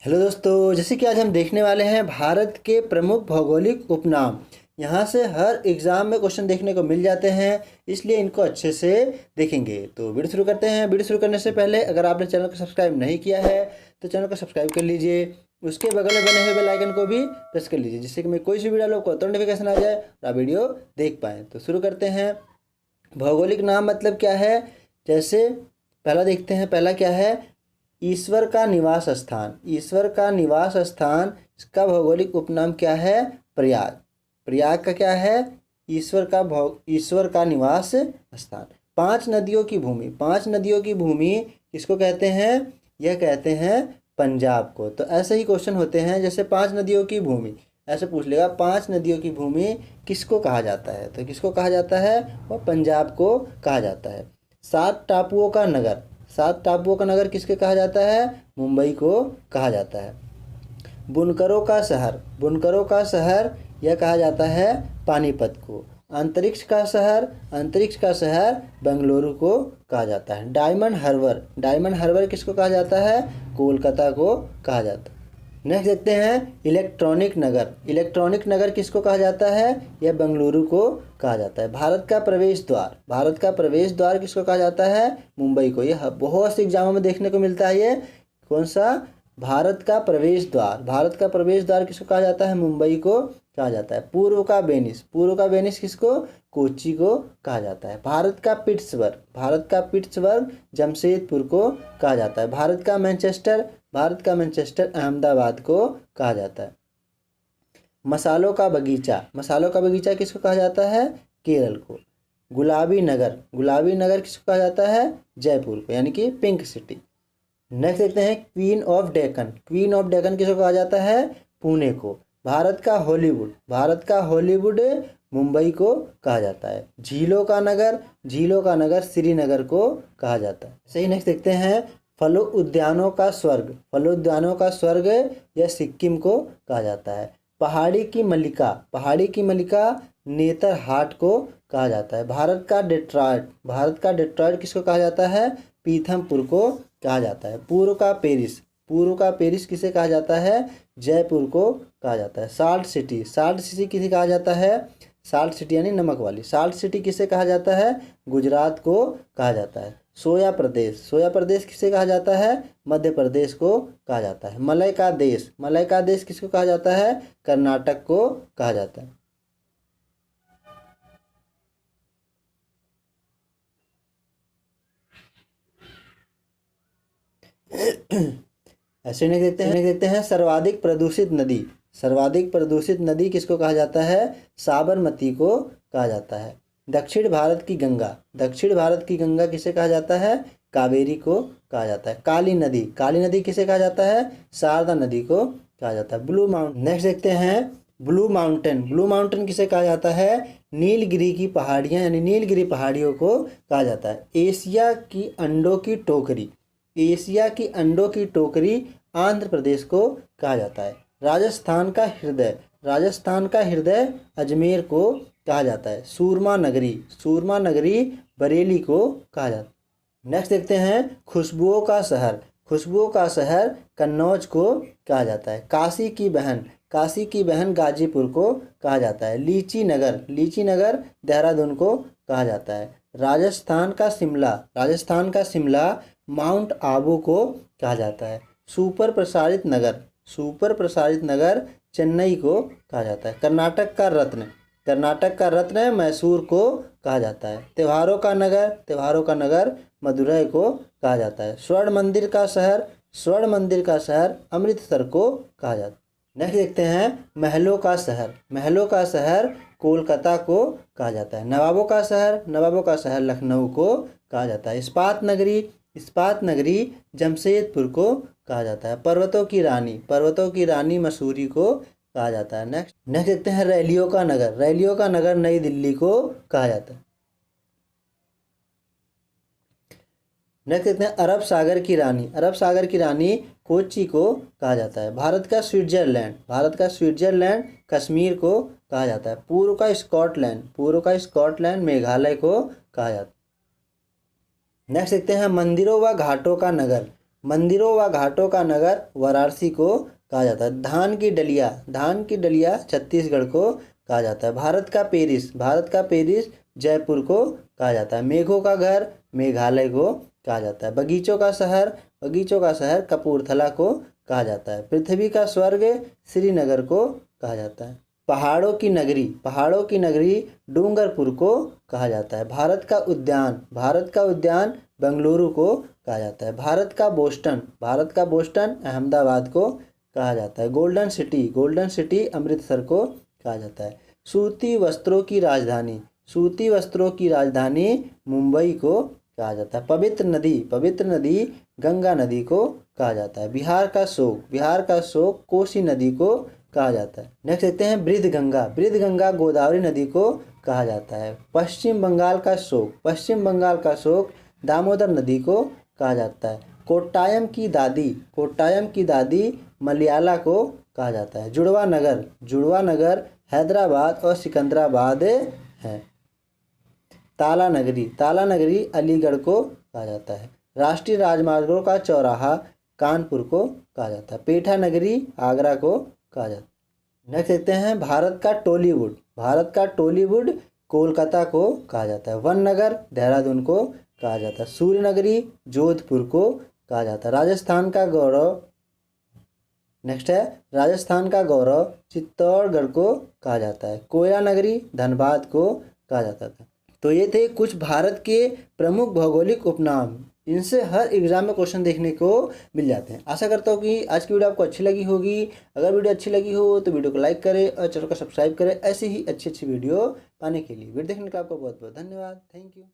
Hello दोस्तों, जैसे कि आज हम देखने वाले हैं भारत के प्रमुख भौगोलिक उपनाम। यहाँ से हर एग्ज़ाम में क्वेश्चन देखने को मिल जाते हैं, इसलिए इनको अच्छे से देखेंगे। तो वीडियो शुरू करते हैं। वीडियो शुरू करने से पहले अगर आपने चैनल को सब्सक्राइब नहीं किया है तो चैनल को सब्सक्राइब कर लीजिए। उसके बगल में बने हुए बेल आइकन को भी प्रेस कर लीजिए, जिससे कि मैं कोई सी वीडियो डालूँ आपको तुरंत नोटिफिकेशन आ जाए और आप वीडियो देख पाएँ। तो शुरू करते हैं। भौगोलिक नाम मतलब क्या है, जैसे पहला देखते हैं। पहला क्या है, ईश्वर का निवास स्थान। ईश्वर का निवास स्थान, इसका भौगोलिक उपनाम क्या है, प्रयाग। प्रयाग का क्या है, ईश्वर का निवास स्थान। 5 नदियों की भूमि। 5 नदियों की भूमि किसको कहते हैं, यह कहते हैं पंजाब को। तो ऐसे ही क्वेश्चन होते हैं, जैसे 5 नदियों की भूमि, ऐसे पूछ लेगा 5 नदियों की भूमि किसको कहा जाता है, तो किसको कहा जाता है, वह पंजाब को कहा जाता है। 7 टापुओं का नगर। 7 टापुओं का नगर किसके कहा जाता है, मुंबई को कहा जाता है। बुनकरों का शहर। बुनकरों का शहर यह कहा जाता है पानीपत को। अंतरिक्ष का शहर। अंतरिक्ष का शहर बेंगलुरु को कहा जाता है। Diamond harbour. डायमंड हार्बर किसको कहा जाता है, कोलकाता को कहा जाता है। नेक्स्ट देखते हैं इलेक्ट्रॉनिक नगर। इलेक्ट्रॉनिक नगर किसको कहा जाता है, यह बेंगलुरु को कहा जाता है। भारत का प्रवेश द्वार। भारत का प्रवेश द्वार किसको कहा जाता है, मुंबई को। यह बहुत से एग्जामों में देखने को मिलता है। ये कौन सा, भारत का प्रवेश द्वार। भारत का प्रवेश द्वार किसको कहा जाता है, मुंबई को कहा जाता है। पूर्व का वेनिस। पूर्व का वेनिस किसको, कोच्चि को कहा जाता है। भारत का पिट्सबर्ग। भारत का पिट्सबर्ग जमशेदपुर को कहा जाता है। भारत का मैनचेस्टर। भारत का मैनचेस्टर अहमदाबाद को कहा जाता है। मसालों का बगीचा। मसालों का बगीचा किसको कहा जाता है, केरल को। गुलाबी नगर। गुलाबी नगर किसको कहा जाता है, जयपुर को, यानी कि पिंक सिटी। नेक्स्ट देखते हैं queen of Deccan. Queen of Deccan किसको कहा जाता है, पुणे को। भारत का हॉलीवुड। भारत का हॉलीवुड मुंबई को कहा जाता है। झीलों का नगर। झीलों का नगर श्रीनगर को कहा जाता है। सही। नेक्स्ट देखते हैं फलों उद्यानों का स्वर्ग। फलों उद्यानों का स्वर्ग यह सिक्किम को कहा जाता है। पहाड़ी की मल्लिका। पहाड़ी की मल्लिका नेतरहाट को कहा जाता है। भारत का डेट्रॉयट। भारत का डेट्रॉयट किसको कहा जाता है, पीथमपुर को कहा जाता है। पूर्व का पेरिस। पूर्व का पेरिस किसे कहा जाता है, जयपुर को कहा जाता है। Salt city. साल्ट सिटी किसे कहा जाता है, साल्ट सिटी यानी नमक वाली। साल्ट सिटी किसे कहा जाता है, गुजरात को कहा जाता है। सोया प्रदेश। सोया प्रदेश किसे कहा जाता है, मध्य प्रदेश को कहा जाता है। मलय का देश। मलय का देश किसको कहा जाता है, कर्नाटक को कहा जाता है। ऐसे नहीं देखते हैं सर्वाधिक प्रदूषित नदी। सर्वाधिक प्रदूषित नदी किसको कहा जाता है, साबरमती को कहा जाता है। दक्षिण भारत की गंगा। दक्षिण भारत की गंगा किसे कहा जाता है, कावेरी को कहा जाता है। काली नदी। काली नदी किसे कहा जाता है, शारदा नदी को कहा जाता है। Blue mountain. नेक्स्ट देखते हैं ब्लू माउंटेन। ब्लू माउंटेन किसे कहा जाता है, नीलगिरी की पहाड़ियाँ यानी नीलगिरी पहाड़ियों को कहा जाता है। एशिया की अंडों की टोकरी। एशिया की अंडों की टोकरी आंध्र प्रदेश को कहा जाता है। राजस्थान का हृदय। राजस्थान का हृदय अजमेर को कहा जाता है। सूरमा नगरी। सूरमा नगरी बरेली को कहा जाता है। नेक्स्ट देखते हैं खुशबुओं का शहर। खुशबुओं का शहर कन्नौज को कहा जाता है। काशी की बहन। काशी की बहन गाजीपुर को कहा जाता है। लीची नगर। लीची नगर देहरादून को कहा जाता है। राजस्थान का शिमला। राजस्थान का शिमला माउंट आबू को कहा जाता है। सुपर प्रसारित नगर। सुपर प्रसारित नगर चेन्नई को कहा जाता है। कर्नाटक का रत्न। कर्नाटक का रत्न मैसूर को कहा जाता है। त्योहारों का नगर। त्योहारों का नगर मदुरई को कहा जाता है। स्वर्ण मंदिर का शहर। स्वर्ण मंदिर का शहर अमृतसर को कहा जाता है। नेक्स्ट देखते हैं महलों का शहर। महलों का शहर कोलकाता को कहा जाता है। नवाबों का शहर। नवाबों का शहर लखनऊ को कहा जाता है। इस्पात नगरी। इस्पात नगरी जमशेदपुर को कहा जाता है। पर्वतों की रानी। पर्वतों की रानी मसूरी को कहा जाता है। नेक्स्ट देखते हैं रैलियों का नगर। रैलियों का नगर नई दिल्ली को कहा जाता है। नेक्स्ट देखते हैं अरब सागर की रानी। अरब सागर की रानी कोच्चि को कहा जाता है। भारत का स्विट्जरलैंड। भारत का स्विट्जरलैंड कश्मीर को कहा जाता है। पूर्व का स्कॉटलैंड। पूर्व का स्कॉटलैंड मेघालय को कहा जाता है। नेक्स्ट देखते हैं मंदिरों व घाटों का नगर। मंदिरों व घाटों का नगर वाराणसी को कहा जाता है। धान की डलिया छत्तीसगढ़ को कहा जाता है। भारत का पेरिस जयपुर को कहा जाता है। मेघों का घर मेघालय को कहा जाता है। बगीचों का शहर कपूरथला को कहा जाता है। पृथ्वी का स्वर्ग श्रीनगर को कहा जाता है। पहाड़ों की नगरी डूंगरपुर को कहा जाता है। भारत का उद्यान बेंगलुरु को कहा जाता है। भारत का बोस्टन अहमदाबाद को कहा जाता है। गोल्डन सिटी अमृतसर को कहा जाता है। सूती वस्त्रों की राजधानी मुंबई को कहा जाता है। पवित्र नदी गंगा नदी को कहा जाता है। बिहार का शोक कोसी नदी को कहा जाता है। नेक्स्ट देखते हैं बृहद गंगा गोदावरी नदी को कहा जाता है। पश्चिम बंगाल का शोक दामोदर नदी को कहा जाता है। कोट्टायम की दादी मलयाला को कहा जाता है। जुड़वा नगर हैदराबाद और सिकंदराबाद है। ताला नगरी अलीगढ़ को कहा जाता है। राष्ट्रीय राजमार्गों का चौराहा कानपुर को कहा जाता है। पेठा नगरी आगरा को कहा जाता है। नेक्स्ट देखते हैं भारत का टॉलीवुड कोलकाता को कहा जाता है। वन नगर देहरादून को कहा जाता है। सूर्य नगरी जोधपुर को कहा जाता है। राजस्थान का गौरव चित्तौड़गढ़ को कहा जाता है। कोयला नगरी धनबाद को कहा जाता था। तो ये थे कुछ भारत के प्रमुख भौगोलिक उपनाम। इनसे हर एग्जाम में क्वेश्चन देखने को मिल जाते हैं। आशा करता हूँ कि आज की वीडियो आपको अच्छी लगी होगी। अगर वीडियो अच्छी लगी हो तो वीडियो को लाइक करें और चैनल को सब्सक्राइब करें ऐसी ही अच्छी वीडियो पाने के लिए। वीडियो देखने का आपको बहुत बहुत धन्यवाद। Thank you.